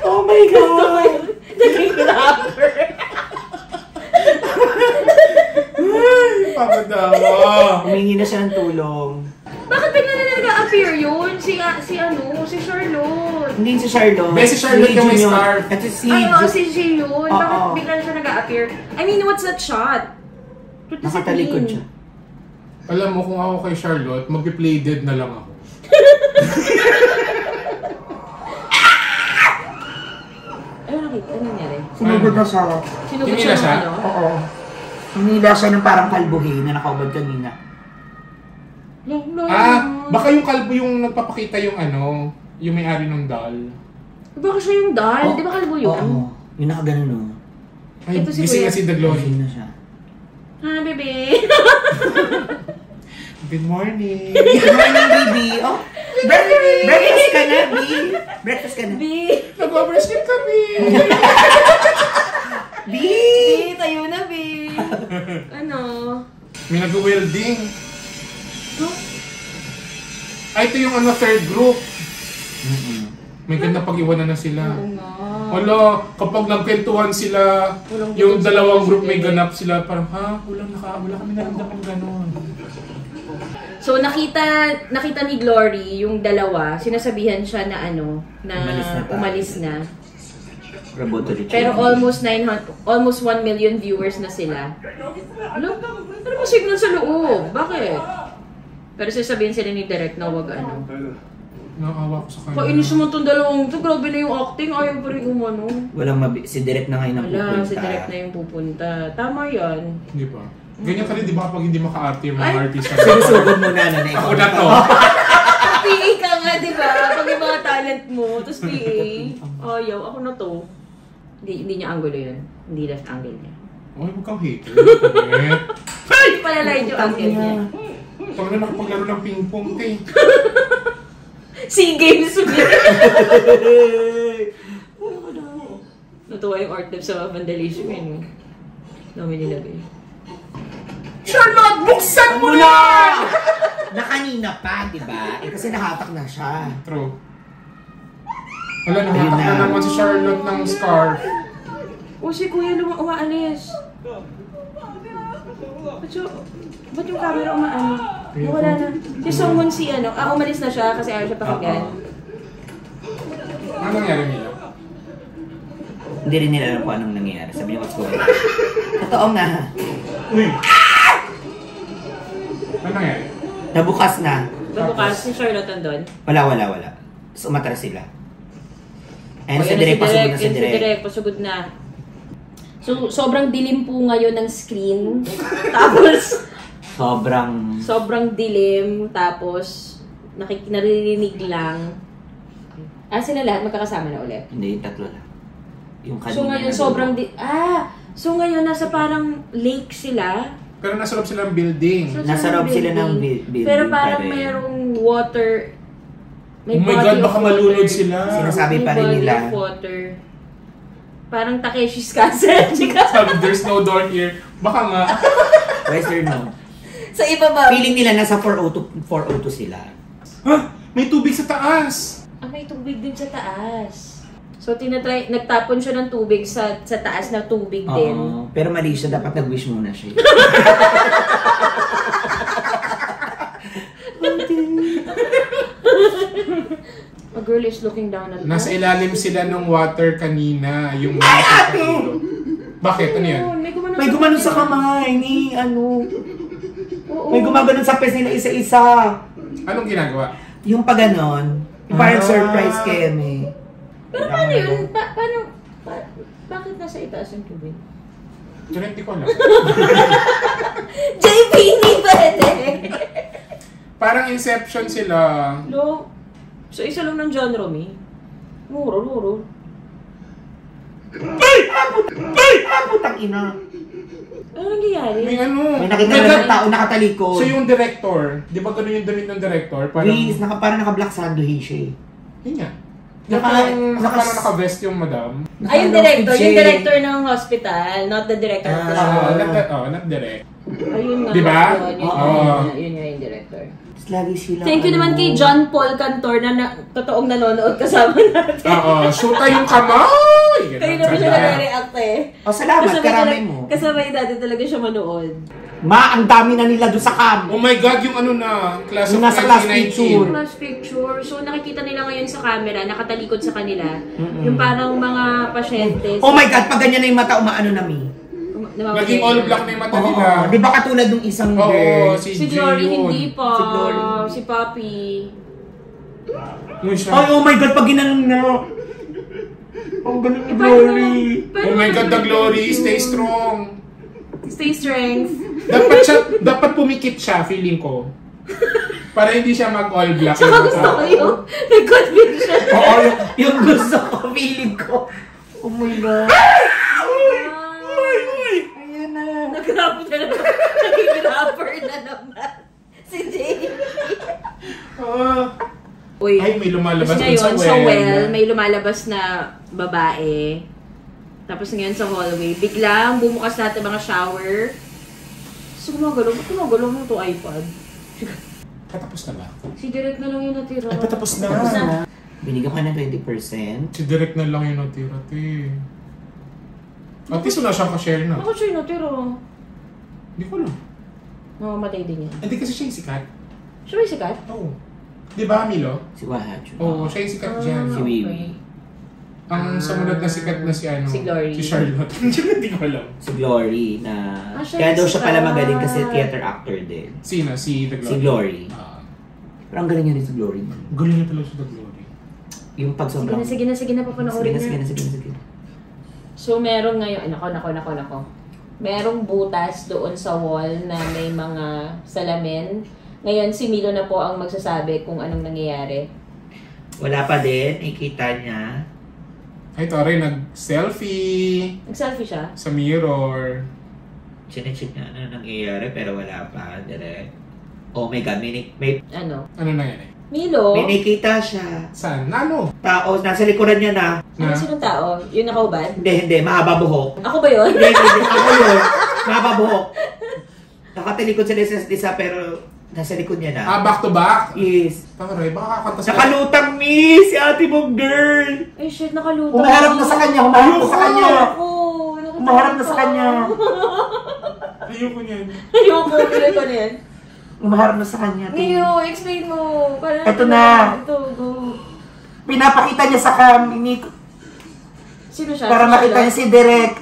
Oh my God! Naging grabber. Ay, pagkadawa. Humingi na siya ng tulong. Bakit bigla na nag-appear yun? Si Charlotte. Hindi si Charlotte. May si Charlotte yung may Jun yun. scarf. Ito si Ay, oo, Jun. si Jay yun. Bakit Oo. bigla na siya nag-appear? I mean, what's that shot? What does it Nakatalikod mean? siya. Alam mo, kung ako kay Charlotte, mag-play dead na lang ako. Ano nakita? Ano nangyari? Sinugod na siya. Sinugod Hinila siya ng siya? ano? Oo. Hinila siya ng parang kalbuhin na nakaubad kanina. Baka yung kalbo yung nagpapakita yung ano, yung may-ari ng doll. Baka siya yung doll. Oh. Di ba kalbo yun? Oo. Yung nakaganon o. Ay, Ito si gising Kuya. na si The Glory. Gising na siya. Ha, bebe. Good morning. Good morning, baby. Oh, breakfast ka na, B. Breakfast ka na. B. Nag-oversleep din kami. B! B, tayo na, B. Ano? May nag-welding. Huh? Ay, ito yung ano, third group. May ganda pag-iwanan na sila. Oo nga. Wala, kapag nagkwentuhan sila, Walang yung gutom dalawang sila group si may Bebe. ganap sila, parang wala kami naramdaman gano'n. So, nakita ni Glory, yung dalawa, sinasabihan siya na ano, na Umalis na tayo. umalis na. Pero almost 1 million viewers na sila. Ano mo signal sa loob? Bakit? Pero sasabihin sila ni Direk na wag ano. Nakawa ko sa kanya. Kainis naman itong dalawang to. Grabe na yung acting. Ayaw pa rin umano. Si Direk na ngayon ang pupunta. Wala, si Direk na yung pupunta. Tama yan. Hindi pa. Ganyan ka rin, di ba kapag hindi maka-arte yung mga Ay. artista? Sinusugod mo na na Ako na to. PA ka nga, di ba? Pag yung mga talent mo, tapos PA. Ayaw, ako na to. Hindi niya angulo yun. Hindi left angle niya. Uy, huwag kang hater. Hindi pala light yung angle niya. Ito na nakapaglaro ng ping-pong, te. SEA Games ulit. Natuwa yung art lab sa vandalism yun. Dami nilagay. Charlotte, buksan mo na! Na kanina pa, di ba? Eh, kasi nahatak na siya. True. Wala, nakatak na naman si Charlotte ng scarf. O si Kuya umaalis. Ba't yung camera umaano? Wala na. Si Songwon si ano, umalis na siya kasi ayaw siya pakinggan. Ano nangyari nila? Hindi rin nila alam kung anong nangyayari. Sabi niya, what's going on? Totoo nga. Uy! Ano nangyari? Nabukas na. Babukas si Charlotte andun. Wala. So, umatras sila. Ayun O, si yan Direk, pasugod na si Yan si Direk. Direk, pasugod na. So, sobrang dilim po ngayon ng screen. Tapos, sobrang dilim. Tapos, naririnig lang. Sila lahat magkakasama na ulit. Hindi, yung tatlo lang. Yung kanina. So, ngayon sobrang so, ngayon nasa parang lake sila. Pero nasa loob sila ng building. Nasa loob sila ng building. Pero parang pa rin. mayroong water. Oh my God, baka malunod sila. Sinasabi pa rin May body nila. of water. Parang Takeshi's Castle. Sabi, there's no door here. Baka nga. Where's their no? Sa iba ba? Feeling nila nasa 402 sila. Ha? May tubig sa taas. May tubig din sa taas. So, nagtapon siya ng tubig sa taas na tubig din. Oo. Pero mali siya, dapat nag-wish muna siya. A girl is looking down at Nasa us. ilalim sila ng water kanina. Yung Ay, ate! Bakit? Ano yan? May gumanon sa kamay ni ano. Oo. May gumaganon sa pes nila isa-isa. Anong ginagawa? Yung pa ganon. Yung parang Ah. surprise kay Eme. Pero paano yun? Paano? Bakit nasa itaas yung tubig? Pero hindi ko alam. JP, hindi pwede! Parang Inception sila. No. So, isa lang ng John Romy. Muro. Putang ina. Ano nangyayari? May ano. May nakita na ng tao nakatalikod. So yung director, di ba ganun yung damit ng director? Parang, Please, parang naka-black sandohi siya. yun nga. Naka- Naka-vest yung madam. Ay, yung director ng hospital, not the director of the show. Not direct. Ayun nga. Diba? Yun nga yung director. Lagi sila. Thank you naman kay John Paul Cantor na totoong nanonood kasama natin. Shoota yung kamay! Kayo naman siya nare-react eh. Salamat, karami mo. Kasabay dati talaga siya manood. Ang dami na nila doon sa cam. Oh my God, yung ano na, class of Yung nasa class 1919. Class picture. So nakikita nila ngayon sa camera, nakatalikod sa kanila. Yung parang mga pasyente. Oh my God, pag ganyan na yung mata, umaano na mi. Naging all black na yung mata nila. Di ba katulad nung isang Oo, girl? si Si Glory, Jay yun. hindi pa. Si Glory. Si Papi. Yun siya. Ay, oh my God, pag ginanon na. Ang galing ni Glory. Oh my God, the glory, stay strong. Stay strength. Dapat pumikit siya, feeling ko. Para hindi siya mag-all black. Saka gusto ko yung may conviction. Oo, yung gusto ko, feeling ko. Oh my God. Ayan na. Nag-rapper na naman. Nag-rapper na naman. Si Jay. Uy. Ay, may lumalabas Tapos dun ngayon, sa well. may lumalabas na babae. Tapos ngayon sa hallway, biglang bumukas lahat ng mga shower. So, gumagalaw mo ito iPad. Patapos na ba? Si Direk na lang yung natira. Ay, patapos na. Binigyan ka ng 20%. Si Direk na lang yung natira, te. At least wala siyang ka-share na. Bakit siya yung natira? Hindi ko alam. Namamatay din yan. Hindi kasi siya yung sikat. Siya may sikat? Oo. Di ba, Milo? Si Wahachu. Oo, siya yung sikat dyan. Si Wiwi. Ang sumunod na sikat na si ano? Si Glory. Si Charlotte. Hindi ko alam. Si Glory na... siya Kaya yung daw siya pala sikat. magaling kasi theater actor din. Sino? Si The Glory? Si Glory. Pero ang galing niya rin si Glory. Galing niya talaga si The Glory. Yung pag sobrang... Sige na, papanoorin na. Sige. So, meron ngayon, nako. Merong butas doon sa wall na may mga salamin. Ngayon, si Milo na po ang magsasabi kung anong nangyayari. Wala pa din, ikita niya. Ay, Tore, nag-selfie Nag-selfie siya? sa mirror. Chinecheck na ano nangyayari pero wala pa, direct. Oh my God, may Ano? Ano na yan eh? Milo? may nakita siya. Saan? Nano? Tao, nasa likuran niya na. Ano sinong tao? Yung nakaubad? Hindi, mahaba buhok. Ako ba yun? Hindi, ako yun. Mahaba buhok. Nakatalikod sila sa isa pero nasa likod niya na. Back to back? Yes. Tore, baka kakanta sa... Nakalutang, miss! Si ate mong girl! Ay shit, nakalutang. Humaharap na sa kanya, humaharap na sa kanya. Humaharap na sa kanya. Ayoko niyan. Ayoko, tuloy ko na yan. Humaharap na sa kanya. Milo, explain mo. Ito na. Ito, go. Pinapakita niya sa cam, Sino siya? para makita niya si Direk.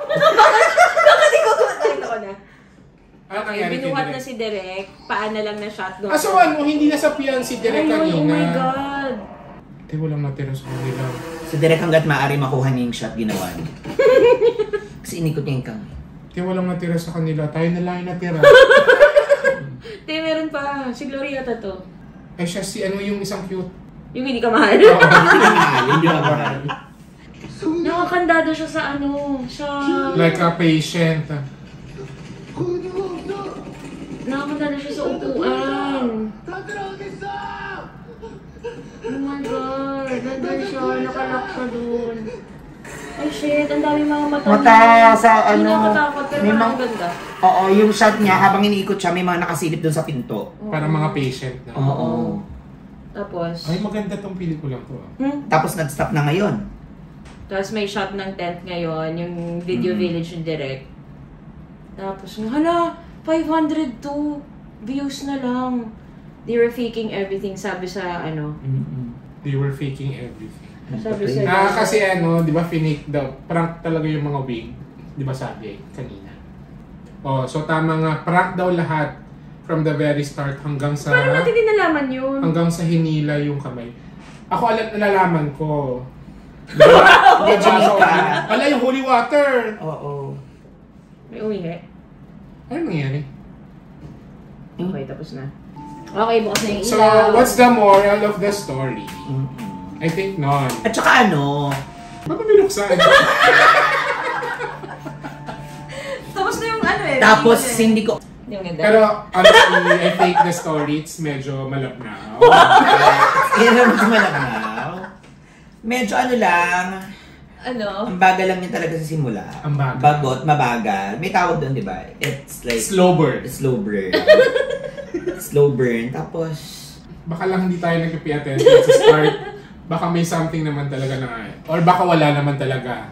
Bakit ikaw nakita ko na? Ano nangyari kay Binuhat Direk? na si Direk, paan na lang na shotgun. So ano, hindi nasapian si Direk Ayun, kanina. oh my God. Hindi, walang natira sa kanila. Si Direk hanggat maaari makuha niya yung shot ginawa niya. Kasi inikot niya yung kamay. Hindi, walang natira sa kanila. Tayo na lang yung natira. Te, meron pa. Si Gloria to. Eh siya si ano yung isang cute. Yung hindi ka mahal. Hindi na mahal. Nakakandado siya sa ano, sa... Like a patient. Nakakandado siya sa upuan. Oh my God. Nandun siya. Nakalak siya dun. Ay shit, ang dami mga mata. Mata sa Hindi ano, nakatakot, pero may parang mga- ganda. Oo, yung shot niya, habang iniikot siya, may mga nakasilip doon sa pinto. Para mga patient na. Oo. Tapos, Ay, maganda tong pelikula to. Tapos nag-stop na ngayon. tapos may shot ng tent ngayon, yung Video Village yung direct. Tapos, hala, 502 views na lang. They were faking everything, sabi sa ano. They were faking everything. Sabi sa Kasi ano, di ba, finake daw. Prank talaga yung mga wig. Di ba sabi kanina? Oh, so tama nga, prank daw lahat from the very start hanggang sa... Paano natin din nalaman yun? Hanggang sa hinila yung kamay. Ako nalalaman ko. Hindi, Chika. Wala yung holy water. Oo. May uwi. Ano nangyari? Okay, tapos na. Okay, bukas na yung ilaw. So, what's the moral of the story? I think none. At saka ano? Ba't mo binuksan? Tapos na yung ano eh. Tapos hindi ko... Hindi maganda. Pero honestly, I think the story, it's medyo malapnaw. Medyo ano lang, Ano? ang bagal lang yun talaga sa simula. Ang bagal. Bagot, mabagal. May tawag doon, di ba? It's like... Slow burn. Slow burn. Slow burn. Tapos... Baka lang hindi tayo nag-pay attention sa start. Baka may something naman talaga na... Or baka wala naman talaga.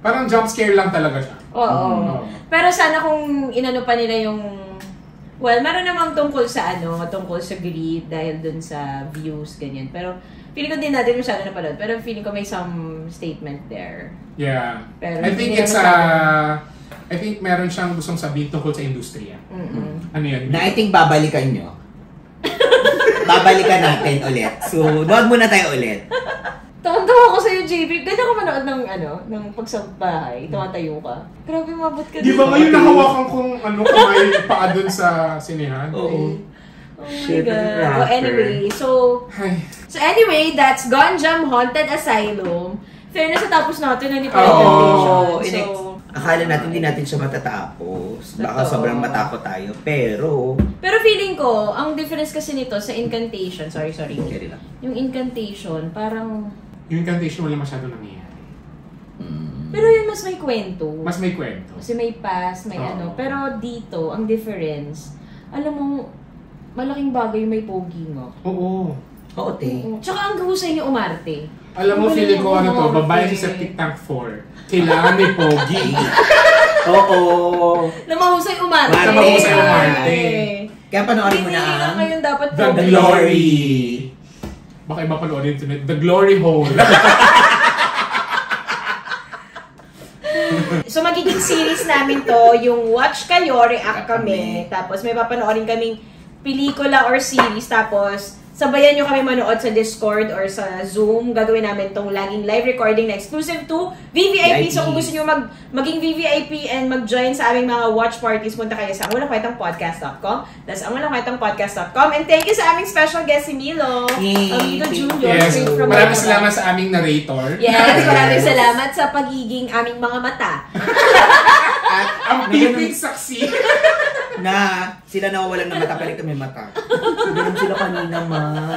Parang jump scare lang talaga siya. Oo. Pero sana kung inano pa nila yung... Well, meron namang tungkol sa greed dahil dun sa views, ganyan. Pero feeling ko din natin masyado napanood. Pero feeling ko may some statement there. Yeah. Pero I think hindi it's naman I think meron siyang gustong sabihin tungkol sa industriya. Ano yan? Na I think babalikan nyo. Babalikan natin ulit. So, wag muna tayo ulit. Tawa ko sa'yo, JP. Ganyan ka manood ng pagsabahay. Tumatayo ka. Grabe, mabot ka Di ba ngayon nahawakan kong kamay paa dun sa sinehan? Oo. Oh Shit, my God. rapper. Well, anyway, that's Gonjam Haunted Asylum. Fairness, natapos natin na ni Oo. So, Akala natin hindi natin siya matatapos. Baka Totoo. sobrang matakot tayo. Pero... pero feeling ko, ang difference kasi nito sa incantation, sorry. Carry lang. Yung incantation, parang... Yung incantation wala masyado nangyayari. Pero yun mas may kwento. Mas may kwento. Kasi may past, may Oo. ano. Pero dito, ang difference, alam mo, malaking bagay may pogi nga. Oo. Oo, te. Tsaka ang husay niyo umarte. Alam mo, feeling ko babae sa septic tank 4. Kailangan may pogi. Oo. Na mahusay umarte. Na mahusay umarte. Kaya panoorin mo na Hindi lang ang ngayon dapat The pogi. Glory. Baka iba panoorin ito. The Glory Hole. So magiging series namin to, yung watch kayo, react kami, tapos may papanoorin kaming pelikula or series, tapos sabayan nyo kami manood sa Discord or sa Zoom. Gagawin namin tong laging live recording na exclusive to VVIP. So kung gusto nyo maging VVIP and mag-join sa aming mga watch parties, punta kayo sa angwalangkwentangpodcast.com. That's angwalangkwentangpodcast.com. And thank you sa aming special guest, si Milo. Milo Jr. Yes. straight from Maraming Manila. salamat sa aming narrator. Yes, maraming salamat sa pagiging aming mga mata. at Ang piping saksi. na sila nawawalan ng mata, pero kami mata. Ganun sila kanina, ma.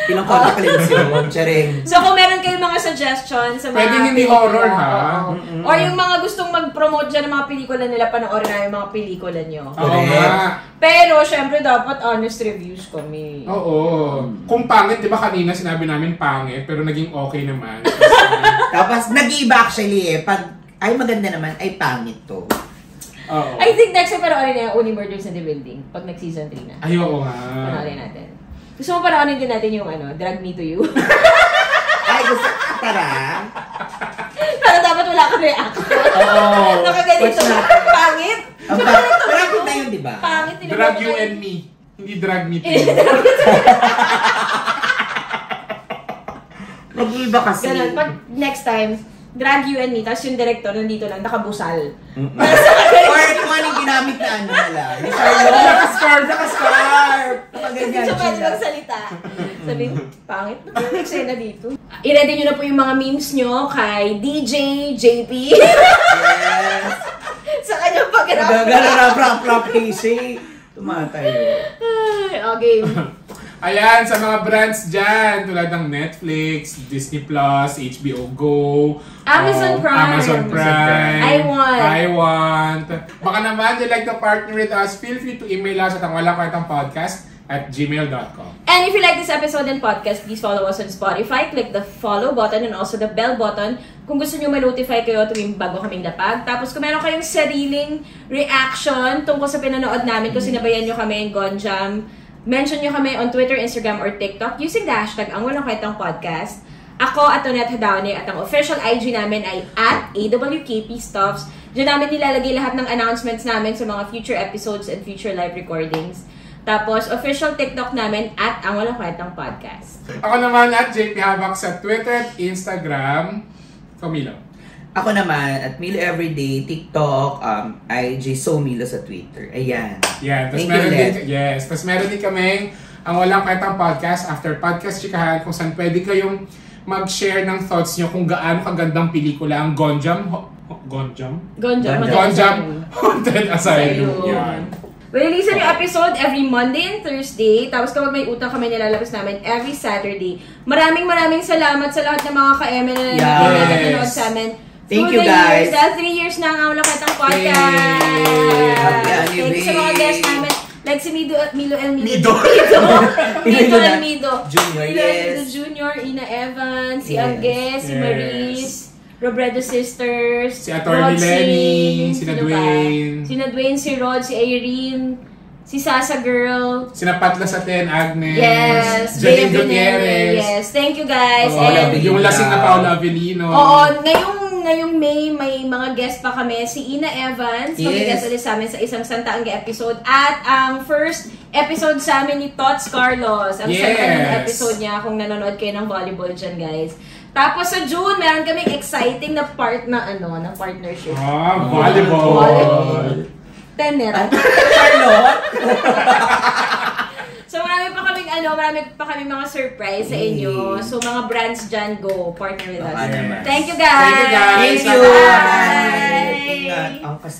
Ilang contact lenses yun, charing. So kung meron kayong mga suggestions sa mga Pwede hindi pelikula, horror, ha? oo. Or yung mga gustong mag-promote dyan ng mga pelikula nila, panoorin na yung mga pelikula nyo. Oo nga. Pero syempre dapat honest reviews kami. Oo. Kung pangit, di ba kanina sinabi namin pangit, pero naging okay naman. Tapos nag-iiba actually eh. Pag ay maganda naman, ay pangit to. Oo. I think next time panoorin na yung Only Murders in the Building pag nag-season 3 na. Ay, oo nga. Panoorin natin. Gusto mo panoorin din natin yung Drag Me to You? Ay, gusto, tara. Pero dapat wala kang reaction. Oo. Nakaganito. What's that? Pangit. Ang pangit na yun, di ba? Pangit. Drag you and me. Hindi drag me to you. Mag-iiba kasi. Ganun. Pag next time, Drag You and Me, tapos yung director nandito lang, nakabusal. Or kung anong ginamit na ano nila. Naka-scarf! Naka-scarf! Hindi Naka-ganyan siya pwede sila. magsalita. Sabihin, pangit na yung eksena dito. I-ready nyo na po yung mga memes nyo kay DJ JP. Yes. Sa kanyang pag-rap. Gagarap-rap-rap kasi. Tumatayo. Okay. Ayan, sa mga brands dyan, tulad ng Netflix, Disney+, HBO Go, Amazon Prime. Amazon Prime. I want. Baka naman, you'd like to partner with us, feel free to email us at angwalangkwentangpodcast@gmail.com. And if you like this episode and podcast, please follow us on Spotify. Click the follow button and also the bell button kung gusto nyo ma-notify kayo tuwing bago kaming lapag. Tapos kung meron kayong sariling reaction tungkol sa pinanood namin, kung sinabayan nyo kami ng Gonjam, mention nyo kami on Twitter, Instagram, or TikTok using the hashtag angwalangkwentangpodcast. Ako, Atonet Hadaone, at ang official IG namin ay @awkpstuffs. Diyan namin nilalagay lahat ng announcements namin sa mga future episodes and future live recordings. Tapos, official TikTok namin at Ang Walang Kwentang Podcast. Ako naman at JP Habak sa Twitter at Instagram. Milo. Ako naman at Milo Everyday, TikTok, IG, Milo sa Twitter. Ayan. Yeah, tapos meron din kaming Ang Walang Kwentang Podcast after podcast chikahan kung saan pwede kayong mag-share ng thoughts nyo kung gaano kagandang pelikula ang Gonjam Haunted Asylum. Yan. Releasean yung episode every Monday and Thursday. Tapos kapag may utang kami, nilalabas namin every Saturday. Maraming salamat sa lahat ng mga ka-eme na nanonood sa amin. Thank you guys. Dahil 3 years na ang Walang Kwentang Podcast. Thank you sa mga guests namin. Like si Milo Junior, Ina Evans, si Angges, si Maris, Robredo Sisters, si Atty. Lenny, si Dwayne, si Rod, si Irene, si Sasa Girl, si Patla sa Ten, Agnes, yes, Janine Gutierrez. Yes, thank you guys. And yung lasing na Paula Avellino. Oo, ngayong May, may mga guest pa kami. Si Ina Evans, mag-guest ulit sa amin sa isang Santaanga episode. At ang first episode sa amin ni Tots Carlos. Ang second episode niya kung nanonood kayo ng volleyball dyan, guys. Tapos sa June, meron kaming exciting na part na na partnership. Volleyball. Tener. Charlotte. So marami pa kaming mga surprise sa inyo. So mga brands dyan, go partner with us. Thank you guys. Thank you guys. Thank you. Bye. Bye.